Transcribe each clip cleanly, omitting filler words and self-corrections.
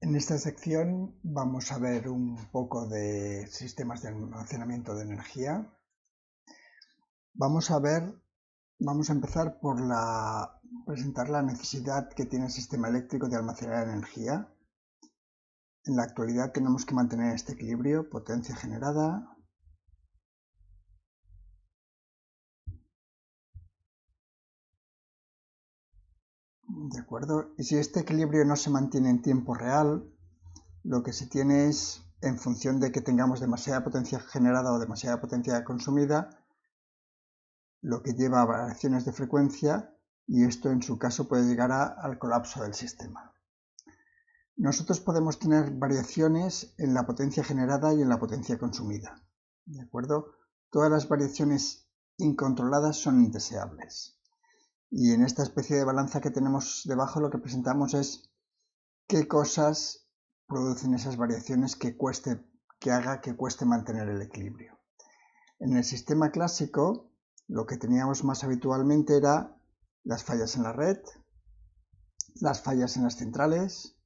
En esta sección vamos a ver un poco de sistemas de almacenamiento de energía. Vamos a empezar por presentar la necesidad que tiene el sistema eléctrico de almacenar energía. En la actualidad tenemos que mantener este equilibrio, potencia generada, ¿de acuerdo? Y si este equilibrio no se mantiene en tiempo real, lo que se tiene es, en función de que tengamos demasiada potencia generada o demasiada potencia consumida, lo que lleva a variaciones de frecuencia, y esto en su caso puede llegar al colapso del sistema. Nosotros podemos tener variaciones en la potencia generada y en la potencia consumida, ¿de acuerdo? Todas las variaciones incontroladas son indeseables. Y en esta especie de balanza que tenemos debajo lo que presentamos es qué cosas producen esas variaciones que haga que cueste mantener el equilibrio. En el sistema clásico, lo que teníamos más habitualmente era las fallas en la red, las fallas en las centrales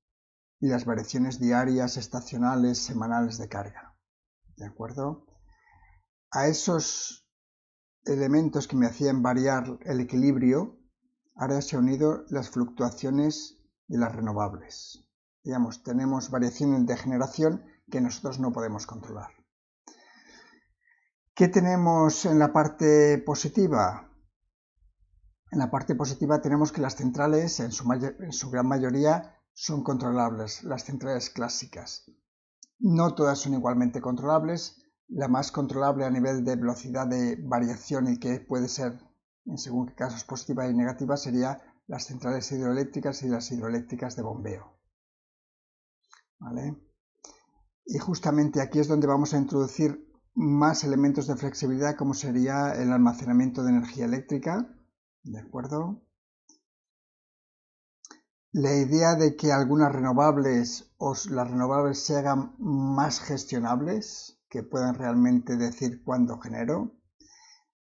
y las variaciones diarias, estacionales, semanales de carga. ¿De acuerdo? A esos elementos que me hacían variar el equilibrio, ahora se han unido las fluctuaciones de las renovables. Digamos, tenemos variaciones de generación que nosotros no podemos controlar. ¿Qué tenemos en la parte positiva? En la parte positiva tenemos que las centrales, en su gran mayoría, son controlables, las centrales clásicas. No todas son igualmente controlables. La más controlable a nivel de velocidad de variación y que puede ser, en según qué casos, positiva y negativa, sería las centrales hidroeléctricas y las hidroeléctricas de bombeo. ¿Vale? Y justamente aquí es donde vamos a introducir más elementos de flexibilidad, como sería el almacenamiento de energía eléctrica. ¿De acuerdo? La idea de que algunas renovables o las renovables se hagan más gestionables, que puedan realmente decir cuándo genero,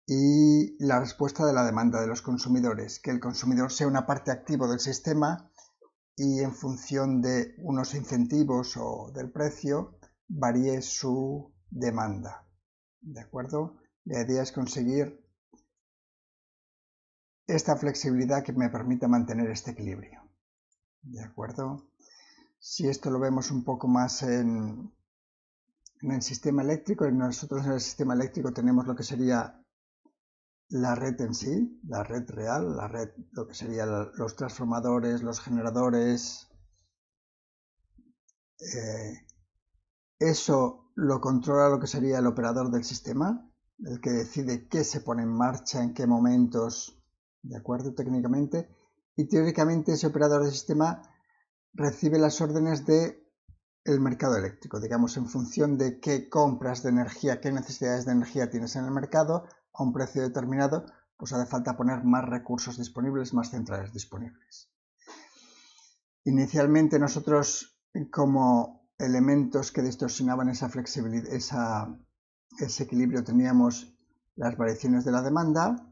y la respuesta de la demanda de los consumidores, que el consumidor sea una parte activa del sistema y en función de unos incentivos o del precio varíe su demanda. ¿De acuerdo? La idea es conseguir esta flexibilidad que me permita mantener este equilibrio. ¿De acuerdo? Si esto lo vemos un poco más en el sistema eléctrico, nosotros en el sistema eléctrico tenemos lo que sería la red en sí, la red real, la red, lo que serían los transformadores, los generadores. Eso lo controla lo que sería el operador del sistema, el que decide qué se pone en marcha, en qué momentos, ¿de acuerdo? Técnicamente. Y teóricamente ese operador del sistema recibe las órdenes del mercado eléctrico, digamos, en función de qué compras de energía, qué necesidades de energía tienes en el mercado a un precio determinado, pues hace falta poner más recursos disponibles, más centrales disponibles. Inicialmente nosotros, como elementos que distorsionaban esa flexibilidad, ese equilibrio, teníamos las variaciones de la demanda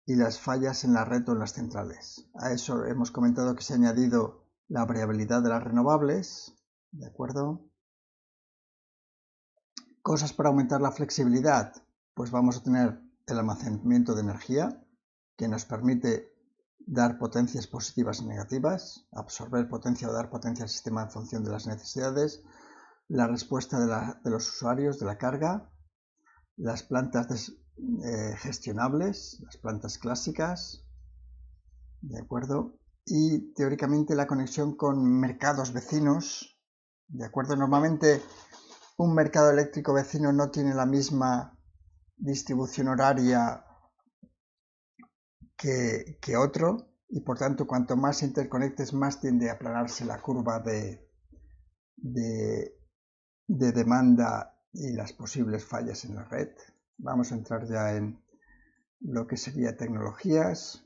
y las fallas en la red o en las centrales. A eso hemos comentado que se ha añadido la variabilidad de las renovables, ¿de acuerdo? Cosas para aumentar la flexibilidad, pues vamos a tener el almacenamiento de energía, que nos permite dar potencias positivas y negativas, absorber potencia o dar potencia al sistema en función de las necesidades, la respuesta de los usuarios de la carga, las plantas gestionables, las plantas clásicas, ¿de acuerdo? Y teóricamente la conexión con mercados vecinos, ¿de acuerdo? Normalmente un mercado eléctrico vecino no tiene la misma distribución horaria que otro, y por tanto cuanto más interconectes más tiende a aplanarse la curva de demanda y las posibles fallas en la red. Vamos a entrar ya en lo que sería tecnologías.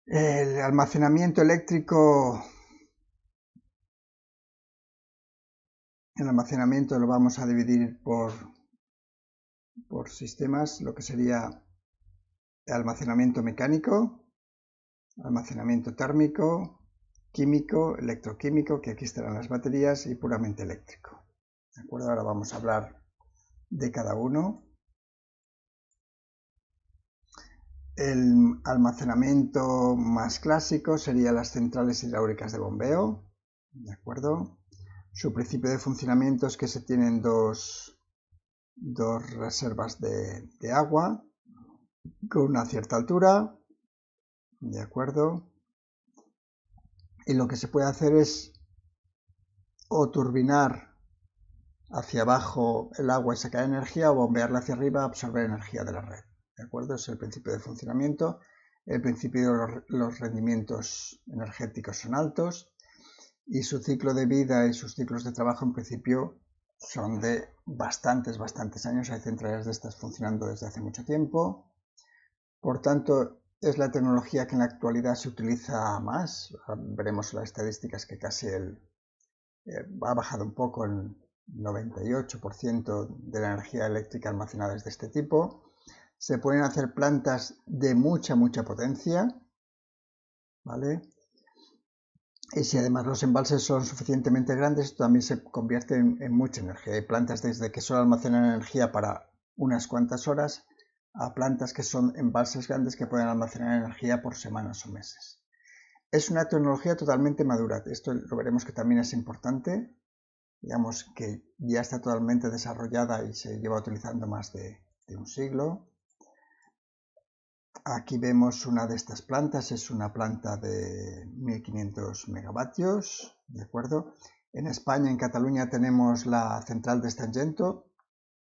El almacenamiento eléctrico, el almacenamiento lo vamos a dividir por sistemas, lo que sería almacenamiento mecánico, almacenamiento térmico, químico, electroquímico, que aquí estarán las baterías, y puramente eléctrico. ¿De acuerdo? Ahora vamos a hablar de cada uno. El almacenamiento más clásico sería las centrales hidráulicas de bombeo. ¿De acuerdo? Su principio de funcionamiento es que se tienen dos reservas de agua con una cierta altura. ¿De acuerdo? Y lo que se puede hacer es o turbinar hacia abajo el agua y sacar energía, o bombearla hacia arriba, absorber energía de la red. ¿De acuerdo? Es el principio de funcionamiento. El principio de los rendimientos energéticos son altos y su ciclo de vida y sus ciclos de trabajo en principio son de bastantes años. Hay centrales de estas funcionando desde hace mucho tiempo. Por tanto, es la tecnología que en la actualidad se utiliza más. Veremos las estadísticas que casi ha bajado un poco, el 98% de la energía eléctrica almacenada es de este tipo. Se pueden hacer plantas de mucha potencia, ¿vale? Y si además los embalses son suficientemente grandes, esto también se convierte en mucha energía. Hay plantas desde que solo almacenan energía para unas cuantas horas a plantas que son embalses grandes que pueden almacenar energía por semanas o meses. Es una tecnología totalmente madura. Esto lo veremos que también es importante. Digamos que ya está totalmente desarrollada y se lleva utilizando más de un siglo. Aquí vemos una de estas plantas, es una planta de 1500 megavatios, ¿de acuerdo? En España, en Cataluña, tenemos la central de Tangento,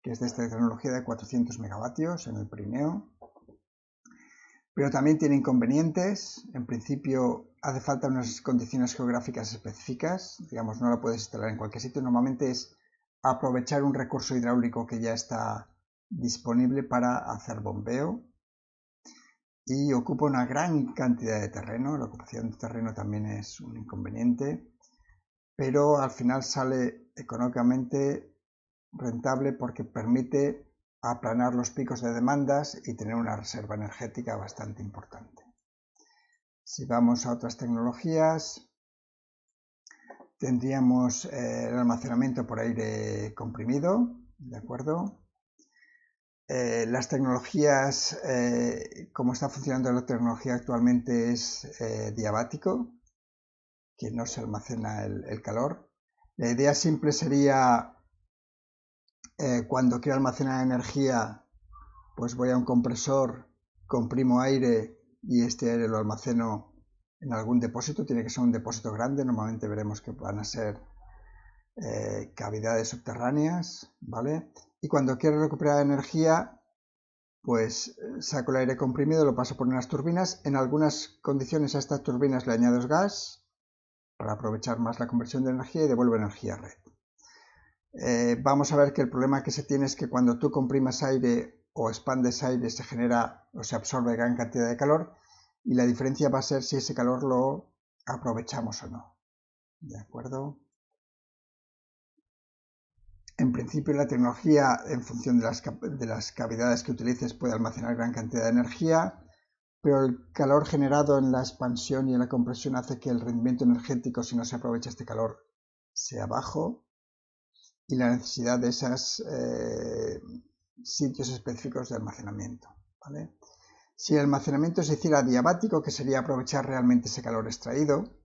que es de esta tecnología de 400 megavatios en el Pirineo. Pero también tiene inconvenientes. En principio, hace falta unas condiciones geográficas específicas. Digamos, no la puedes instalar en cualquier sitio. Normalmente es aprovechar un recurso hidráulico que ya está disponible para hacer bombeo. Y ocupa una gran cantidad de terreno. La ocupación de terreno también es un inconveniente, pero al final sale económicamente rentable porque permite aplanar los picos de demandas y tener una reserva energética bastante importante. Si vamos a otras tecnologías, tendríamos el almacenamiento por aire comprimido, ¿de acuerdo? Las tecnologías, como está funcionando la tecnología actualmente, es diabático, que no se almacena el calor. La idea simple sería, cuando quiero almacenar energía, pues voy a un compresor, comprimo aire y este aire lo almaceno en algún depósito. Tiene que ser un depósito grande, normalmente veremos que van a ser cavidades subterráneas, ¿vale? Y cuando quiero recuperar energía, pues saco el aire comprimido, lo paso por unas turbinas. En algunas condiciones a estas turbinas le añado gas para aprovechar más la conversión de energía y devuelvo energía a red. Vamos a ver que el problema que se tiene es que cuando tú comprimes aire o expandes aire se genera o se absorbe gran cantidad de calor, y la diferencia va a ser si ese calor lo aprovechamos o no. ¿De acuerdo? En principio la tecnología, en función de las cavidades que utilices, puede almacenar gran cantidad de energía, pero el calor generado en la expansión y en la compresión hace que el rendimiento energético, si no se aprovecha este calor, sea bajo, y la necesidad de esos sitios específicos de almacenamiento, ¿vale? Si el almacenamiento se hiciera diabático, que sería aprovechar realmente ese calor extraído,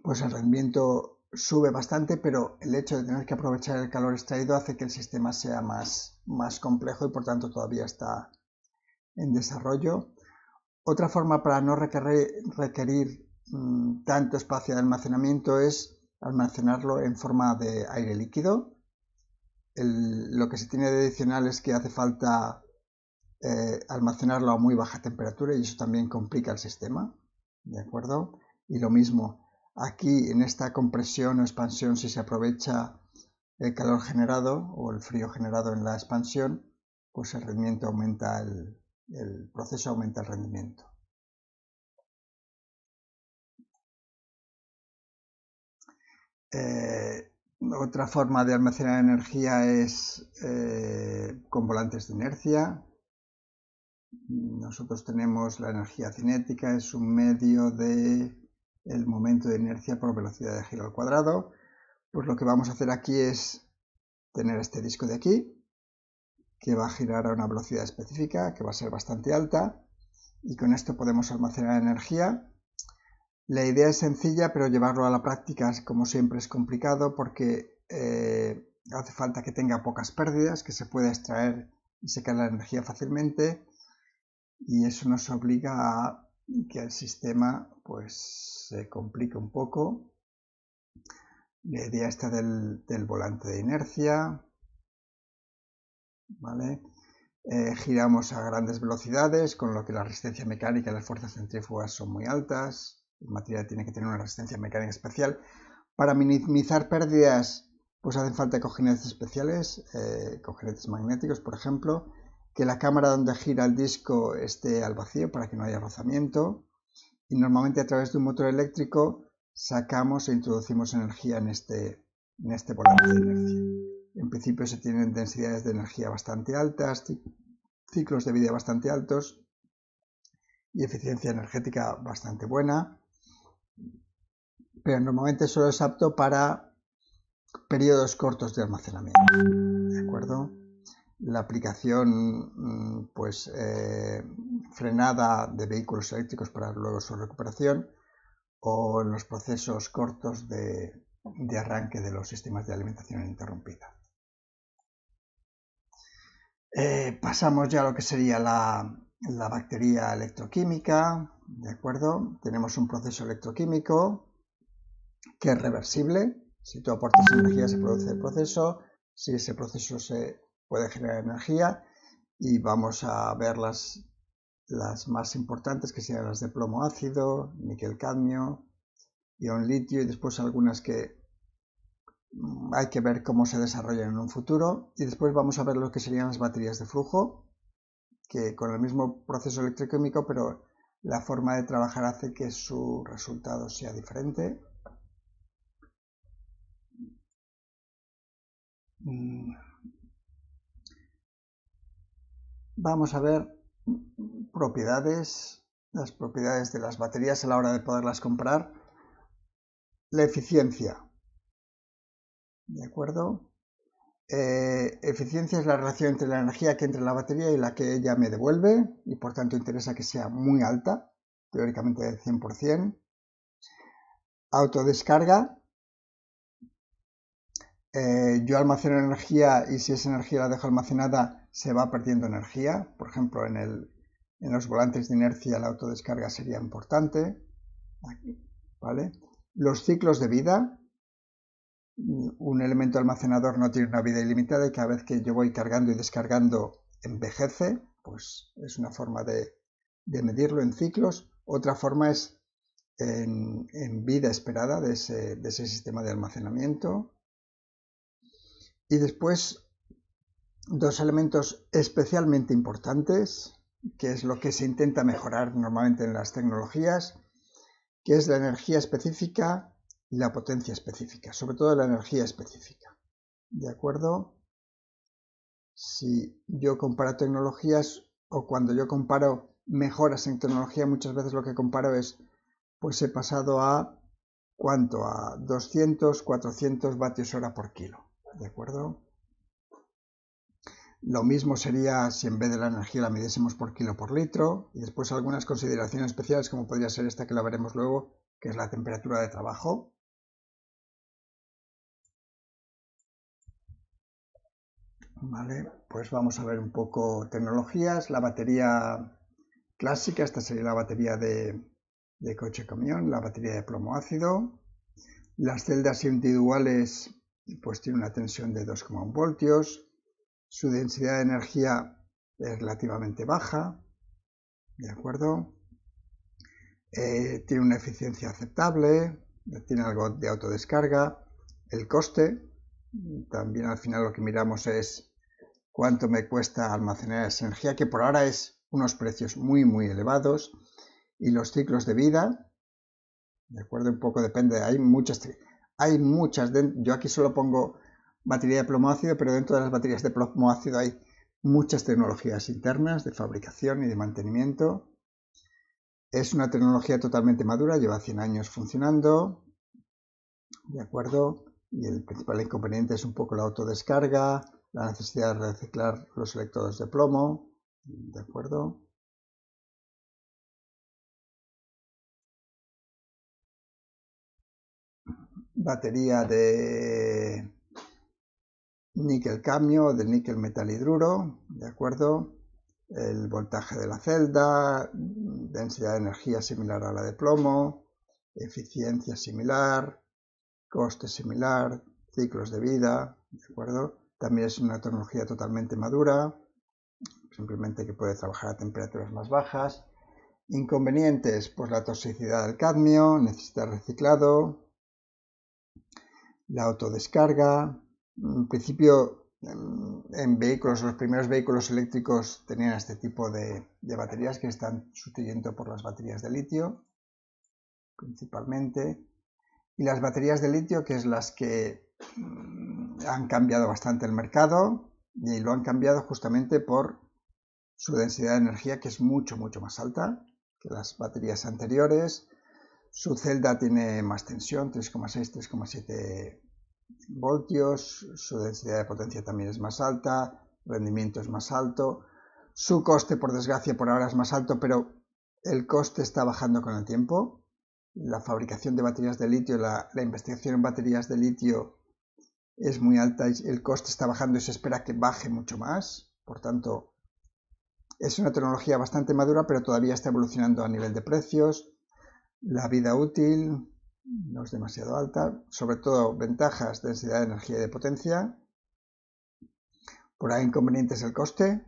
pues el rendimiento sube bastante, pero el hecho de tener que aprovechar el calor extraído hace que el sistema sea más complejo y por tanto todavía está en desarrollo. Otra forma para no requerir tanto espacio de almacenamiento es almacenarlo en forma de aire líquido. Lo que se tiene de adicional es que hace falta almacenarlo a muy baja temperatura y eso también complica el sistema, ¿de acuerdo? Y lo mismo, aquí en esta compresión o expansión, si se aprovecha el calor generado o el frío generado en la expansión, pues el rendimiento aumenta, el proceso aumenta el rendimiento. Otra forma de almacenar energía es con volantes de inercia, nosotros tenemos la energía cinética, es un medio de el momento de inercia por velocidad de giro al cuadrado. Pues lo que vamos a hacer aquí es tener este disco de aquí, que va a girar a una velocidad específica, que va a ser bastante alta, y con esto podemos almacenar energía. La idea es sencilla, pero llevarlo a la práctica, como siempre, es complicado porque hace falta que tenga pocas pérdidas, que se pueda extraer y sacar la energía fácilmente, y eso nos obliga a que el sistema pues se complique un poco. La idea está del volante de inercia, ¿vale? Giramos a grandes velocidades, con lo que la resistencia mecánica y las fuerzas centrífugas son muy altas. El material tiene que tener una resistencia mecánica especial. Para minimizar pérdidas, pues hacen falta cojinetes especiales, cojinetes magnéticos, por ejemplo, que la cámara donde gira el disco esté al vacío para que no haya rozamiento. Y normalmente a través de un motor eléctrico sacamos e introducimos energía en este volante de inercia. En principio se tienen densidades de energía bastante altas, ciclos de vida bastante altos y eficiencia energética bastante buena, pero normalmente solo es apto para periodos cortos de almacenamiento, ¿de acuerdo? La aplicación pues frenada de vehículos eléctricos para luego su recuperación, o en los procesos cortos de arranque de los sistemas de alimentación ininterrumpida. Pasamos ya a lo que sería la batería electroquímica, ¿de acuerdo? Tenemos un proceso electroquímico que es reversible. Si tú aportas energía se produce el proceso, si ese proceso se puede generar energía, y vamos a ver las más importantes, que serían las de plomo ácido, níquel cadmio, ion litio, y después algunas que hay que ver cómo se desarrollan en un futuro. Y después vamos a ver lo que serían las baterías de flujo, que con el mismo proceso electroquímico, pero la forma de trabajar hace que su resultado sea diferente. Vamos a ver las propiedades de las baterías a la hora de poderlas comprar. La eficiencia, ¿de acuerdo? Eficiencia es la relación entre la energía que entra en la batería y la que ella me devuelve, y por tanto interesa que sea muy alta, teóricamente del 100%. Autodescarga. Yo almaceno energía y si esa energía la dejo almacenada se va perdiendo energía. Por ejemplo, en los volantes de inercia la autodescarga sería importante. Aquí, ¿vale? Los ciclos de vida. Un elemento almacenador no tiene una vida ilimitada y cada vez que yo voy cargando y descargando envejece, pues es una forma de medirlo en ciclos. Otra forma es en vida esperada de ese sistema de almacenamiento. Y después dos elementos especialmente importantes, que es lo que se intenta mejorar normalmente en las tecnologías, que es la energía específica y la potencia específica, sobre todo la energía específica. ¿De acuerdo? Si yo comparo tecnologías, o cuando yo comparo mejoras en tecnología, muchas veces lo que comparo es, pues he pasado a, ¿cuánto? A 200, 400 vatios hora por kilo. ¿De acuerdo? Lo mismo sería si en vez de la energía la midiésemos por kilo por litro, y después algunas consideraciones especiales, como podría ser esta que la veremos luego, que es la temperatura de trabajo. Vale, pues vamos a ver un poco tecnologías. La batería clásica, esta sería la batería de coche-camión, la batería de plomo ácido. Las celdas individuales pues tienen una tensión de 2,1 voltios. Su densidad de energía es relativamente baja, ¿de acuerdo? Tiene una eficiencia aceptable, tiene algo de autodescarga. El coste, también al final lo que miramos es cuánto me cuesta almacenar esa energía, que por ahora es unos precios muy muy elevados. Y los ciclos de vida, ¿de acuerdo? Un poco depende, hay muchas, yo aquí solo pongo batería de plomo ácido, pero dentro de las baterías de plomo ácido hay muchas tecnologías internas de fabricación y de mantenimiento. Es una tecnología totalmente madura, lleva 100 años funcionando, ¿de acuerdo? Y el principal inconveniente es un poco la autodescarga, la necesidad de reciclar los electrodos de plomo, ¿de acuerdo? Batería de níquel cadmio, de níquel metal hidruro, ¿de acuerdo? El voltaje de la celda, densidad de energía similar a la de plomo, eficiencia similar, coste similar, ciclos de vida, ¿de acuerdo? También es una tecnología totalmente madura, simplemente que puede trabajar a temperaturas más bajas. Inconvenientes, pues la toxicidad del cadmio, necesita reciclado, la autodescarga. En principio, en vehículos, los primeros vehículos eléctricos tenían este tipo de baterías que están sustituyendo por las baterías de litio, principalmente. Y las baterías de litio, que es las que han cambiado bastante el mercado, y lo han cambiado justamente por su densidad de energía, que es mucho más alta que las baterías anteriores. Su celda tiene más tensión, 3,6, 3,7 voltios, su densidad de potencia también es más alta, rendimiento es más alto, su coste, por desgracia, por ahora es más alto, pero el coste está bajando con el tiempo. La fabricación de baterías de litio, la investigación en baterías de litio es muy alta y el coste está bajando y se espera que baje mucho más. Por tanto, es una tecnología bastante madura, pero todavía está evolucionando a nivel de precios. La vida útil no es demasiado alta, sobre todo ventajas, densidad de energía y de potencia. Por ahí inconvenientes el coste,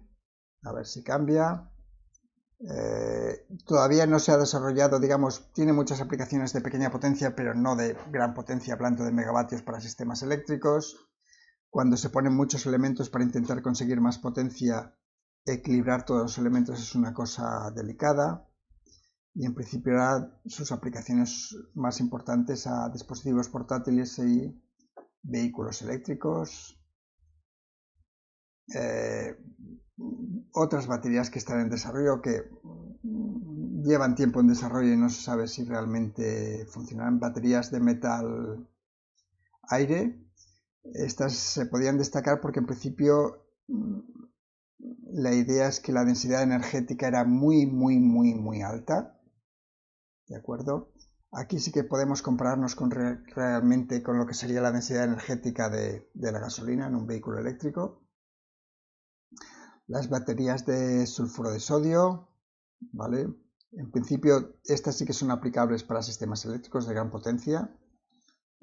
a ver si cambia. Todavía no se ha desarrollado, digamos, tiene muchas aplicaciones de pequeña potencia, pero no de gran potencia, hablando de megavatios para sistemas eléctricos. Cuando se ponen muchos elementos para intentar conseguir más potencia, equilibrar todos los elementos es una cosa delicada. Y en principio sus aplicaciones más importantes a dispositivos portátiles y vehículos eléctricos. Otras baterías que están en desarrollo, que llevan tiempo en desarrollo y no se sabe si realmente funcionarán. Baterías de metal aire. Estas se podían destacar porque en principio la idea es que la densidad energética era muy alta, ¿de acuerdo? Aquí sí que podemos compararnos realmente con lo que sería la densidad energética de la gasolina en un vehículo eléctrico. Las baterías de sulfuro de sodio, ¿vale? En principio estas sí que son aplicables para sistemas eléctricos de gran potencia.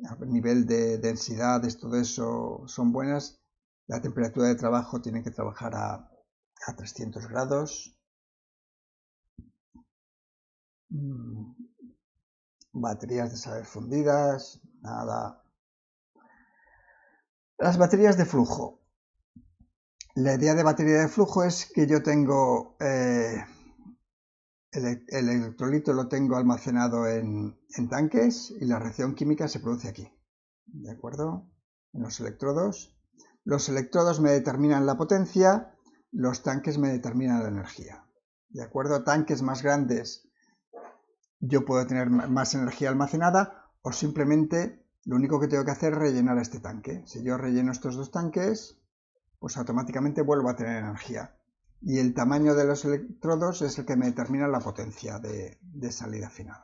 A nivel de densidades, todo eso son buenas. La temperatura de trabajo tiene que trabajar a 300 grados. Baterías de sales fundidas, nada. Las baterías de flujo. La idea de batería de flujo es que yo tengo el electrolito lo tengo almacenado en tanques y la reacción química se produce aquí, ¿de acuerdo? En los electrodos. Los electrodos me determinan la potencia, los tanques me determinan la energía, ¿de acuerdo? Tanques más grandes yo puedo tener más energía almacenada o simplemente lo único que tengo que hacer es rellenar este tanque. Si yo relleno estos dos tanques, pues automáticamente vuelvo a tener energía. Y el tamaño de los electrodos es el que me determina la potencia de salida final.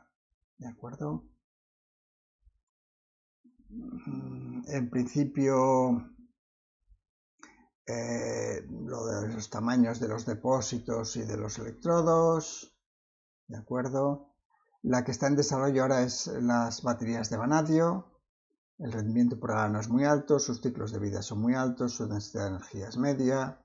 ¿De acuerdo? En principio, lo de los tamaños de los depósitos y de los electrodos. ¿De acuerdo? La que está en desarrollo ahora es las baterías de vanadio. El rendimiento por ahora no es muy alto, sus ciclos de vida son muy altos, su densidad de energía es media.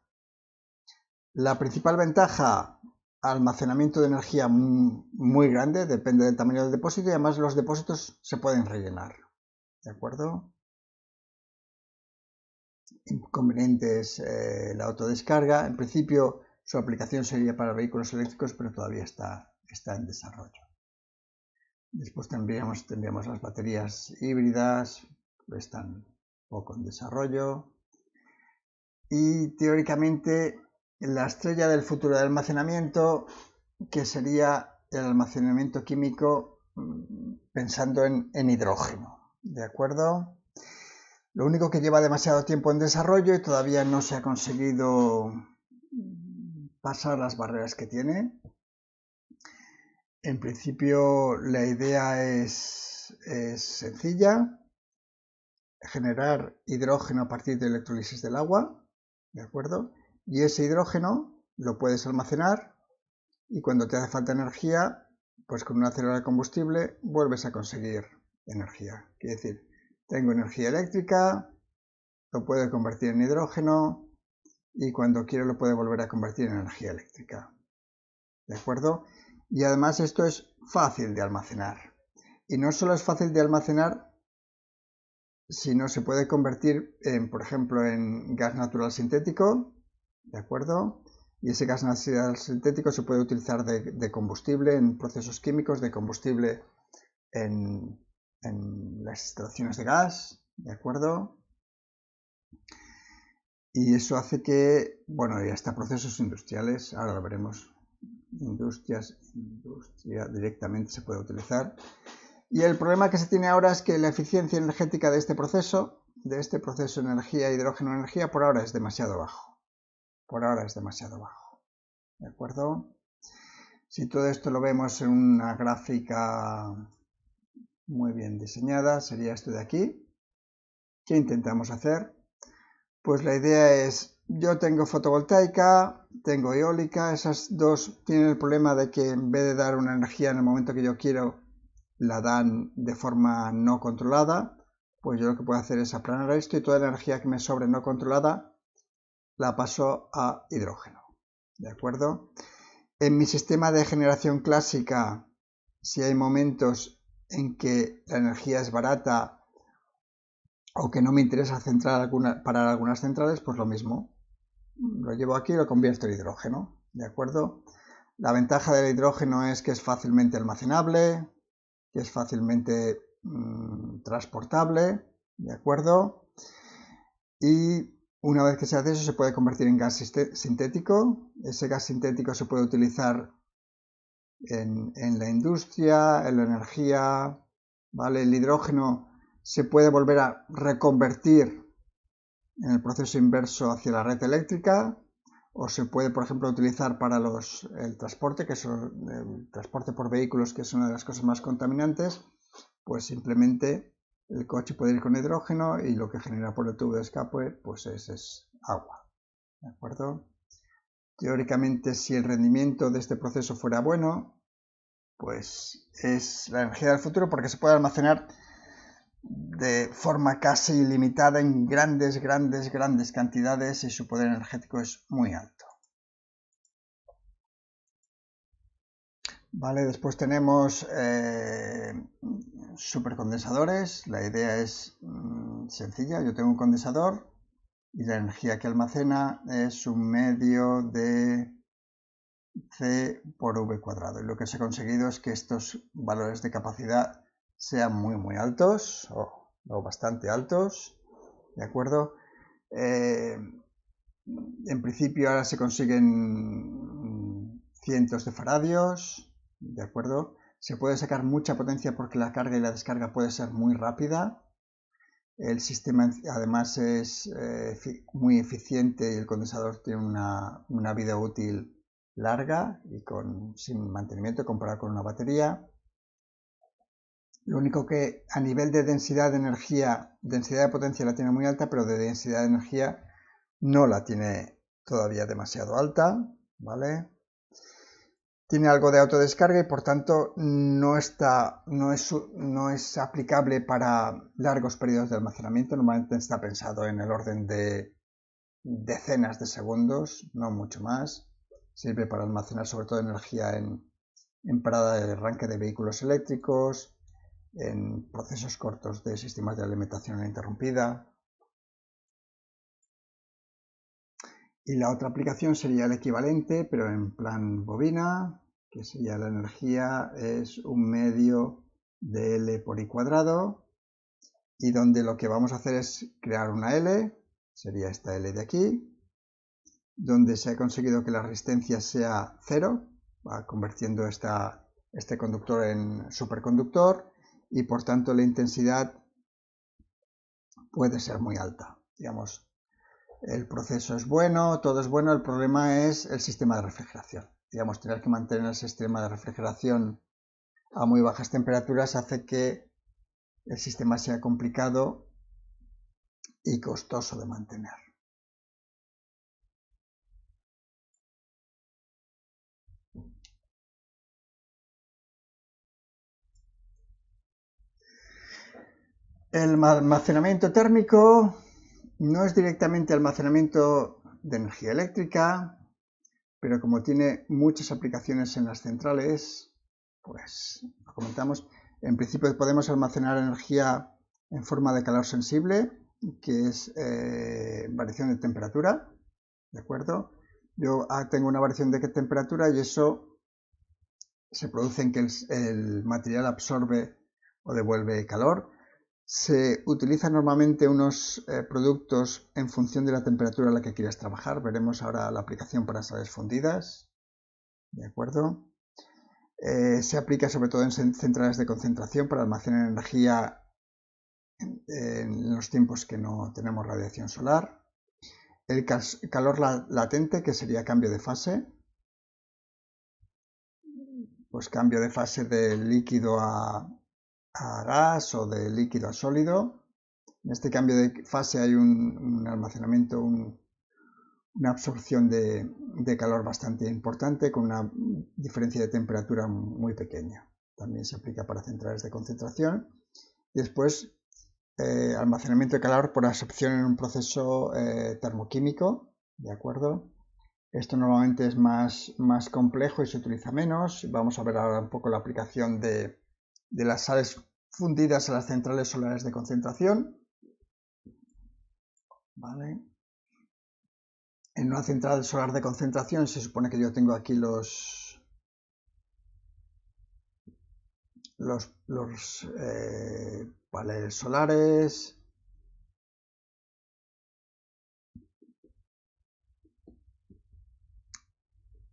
La principal ventaja, almacenamiento de energía muy grande, depende del tamaño del depósito y además los depósitos se pueden rellenar. ¿De acuerdo? Inconvenientes, la autodescarga. En principio su aplicación sería para vehículos eléctricos, pero todavía está en desarrollo. Después tendríamos las baterías híbridas, están poco en desarrollo. Y teóricamente la estrella del futuro de almacenamiento, que sería el almacenamiento químico pensando en hidrógeno, ¿de acuerdo? Lo único que lleva demasiado tiempo en desarrollo y todavía no se ha conseguido pasar las barreras que tiene. En principio la idea es sencilla: generar hidrógeno a partir de electrólisis del agua, ¿de acuerdo? Y ese hidrógeno lo puedes almacenar y cuando te hace falta energía, pues con una célula de combustible vuelves a conseguir energía. Quiere decir, tengo energía eléctrica, lo puedo convertir en hidrógeno y cuando quiero lo puedo volver a convertir en energía eléctrica, ¿de acuerdo? Y además esto es fácil de almacenar. Y no solo es fácil de almacenar, sino se puede convertir, por ejemplo, en gas natural sintético, ¿de acuerdo? Y ese gas natural sintético se puede utilizar de combustible en procesos químicos, de combustible en las instalaciones de gas, ¿de acuerdo? Y eso hace que, bueno, y hasta procesos industriales, ahora lo veremos, industria directamente se puede utilizar. Y el problema que se tiene ahora es que la eficiencia energética de este proceso energía, hidrógeno, energía, por ahora es demasiado bajo. Por ahora es demasiado bajo. ¿De acuerdo? Si todo esto lo vemos en una gráfica muy bien diseñada, sería esto de aquí. ¿Qué intentamos hacer? Pues la idea es, yo tengo fotovoltaica, tengo eólica, esas dos tienen el problema de que en vez de dar una energía en el momento que yo quiero, la dan de forma no controlada. Pues yo lo que puedo hacer es aplanar esto y toda la energía que me sobre no controlada la paso a hidrógeno, ¿de acuerdo? En mi sistema de generación clásica, si hay momentos en que la energía es barata o que no me interesa parar algunas centrales, pues lo mismo. Lo llevo aquí y lo convierto en hidrógeno, ¿de acuerdo? La ventaja del hidrógeno es que es fácilmente almacenable, que es fácilmente transportable, ¿de acuerdo? Y una vez que se hace eso se puede convertir en gas sintético. Ese gas sintético se puede utilizar en la industria, en la energía, ¿vale? El hidrógeno se puede volver a reconvertir en el proceso inverso hacia la red eléctrica, o se puede, por ejemplo, utilizar para el transporte, que es el transporte por vehículos, que es una de las cosas más contaminantes. Pues simplemente el coche puede ir con hidrógeno y lo que genera por el tubo de escape pues es agua, ¿de acuerdo? Teóricamente, si el rendimiento de este proceso fuera bueno, pues es la energía del futuro porque se puede almacenar de forma casi ilimitada en grandes cantidades y su poder energético es muy alto. Vale, después tenemos supercondensadores. La idea es sencilla. Yo tengo un condensador y la energía que almacena es un medio de C por V cuadrado. Y lo que se ha conseguido es que estos valores de capacidad sean muy altos o bastante altos. ¿De acuerdo? En principio ahora se consiguen cientos de faradios. ¿De acuerdo? Se puede sacar mucha potencia porque la carga y la descarga puede ser muy rápida. El sistema además es muy eficiente y el condensador tiene una vida útil larga y sin mantenimiento comparado con una batería. Lo único que a nivel de densidad de energía, densidad de potencia la tiene muy alta, pero de densidad de energía no la tiene todavía demasiado alta, ¿vale? Tiene algo de autodescarga y por tanto no es aplicable para largos periodos de almacenamiento. Normalmente está pensado en el orden de decenas de segundos, no mucho más. Sirve para almacenar sobre todo energía en parada de arranque de vehículos eléctricos, en procesos cortos de sistemas de alimentación interrumpida. Y la otra aplicación sería el equivalente, pero en plan bobina, que sería la energía es un medio de L por I cuadrado, y donde lo que vamos a hacer es crear una L, sería esta L de aquí, donde se ha conseguido que la resistencia sea 0, va convirtiendo este conductor en superconductor, y por tanto la intensidad puede ser muy alta. Digamos, el proceso es bueno, todo es bueno, el problema es el sistema de refrigeración. Digamos, tener que mantener el sistema de refrigeración a muy bajas temperaturas hace que el sistema sea complicado y costoso de mantener. El almacenamiento térmico no es directamente almacenamiento de energía eléctrica, pero como tiene muchas aplicaciones en las centrales, pues lo comentamos. En principio podemos almacenar energía en forma de calor sensible, que es variación de temperatura, ¿de acuerdo? Yo tengo una variación de temperatura y eso se produce en que el material absorbe o devuelve calor. Se utilizan normalmente unos productos en función de la temperatura a la que quieras trabajar. Veremos ahora la aplicación para sales fundidas. ¿De acuerdo? Se aplica sobre todo en centrales de concentración para almacenar energía en los tiempos que no tenemos radiación solar. El calor latente, que sería cambio de fase. Pues cambio de fase de líquido a gas o de líquido a sólido. En este cambio de fase hay un almacenamiento, una absorción de calor bastante importante con una diferencia de temperatura muy pequeña. También se aplica para centrales de concentración. Después, almacenamiento de calor por absorción en un proceso termoquímico, ¿de acuerdo? Esto normalmente es más complejo y se utiliza menos. Vamos a ver ahora un poco la aplicación de las sales fundidas a las centrales solares de concentración. ¿Vale? En una central solar de concentración se supone que yo tengo aquí los paneles solares.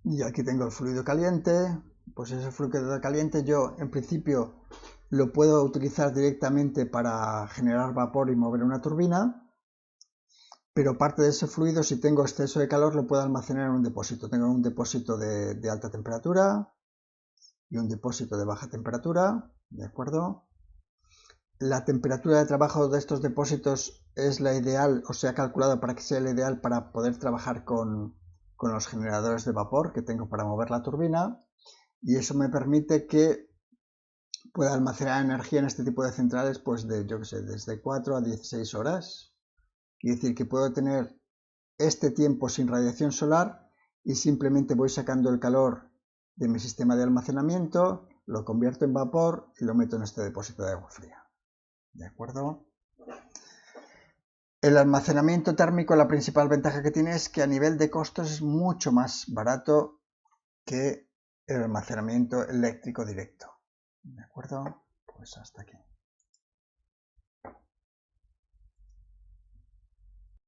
Y aquí tengo el fluido caliente. Pues ese fluido caliente yo en principio lo puedo utilizar directamente para generar vapor y mover una turbina. Pero parte de ese fluido, si tengo exceso de calor, lo puedo almacenar en un depósito. Tengo un depósito de alta temperatura y un depósito de baja temperatura, ¿de acuerdo? La temperatura de trabajo de estos depósitos es la ideal, o se ha calculado para que sea la ideal para poder trabajar con los generadores de vapor que tengo para mover la turbina, y eso me permite que pueda almacenar energía en este tipo de centrales pues desde 4 a 16 horas. Quiere decir que puedo tener este tiempo sin radiación solar y simplemente voy sacando el calor de mi sistema de almacenamiento, lo convierto en vapor y lo meto en este depósito de agua fría. ¿De acuerdo? El almacenamiento térmico, la principal ventaja que tiene es que a nivel de costos es mucho más barato que el almacenamiento eléctrico directo. ¿De acuerdo? Pues hasta aquí.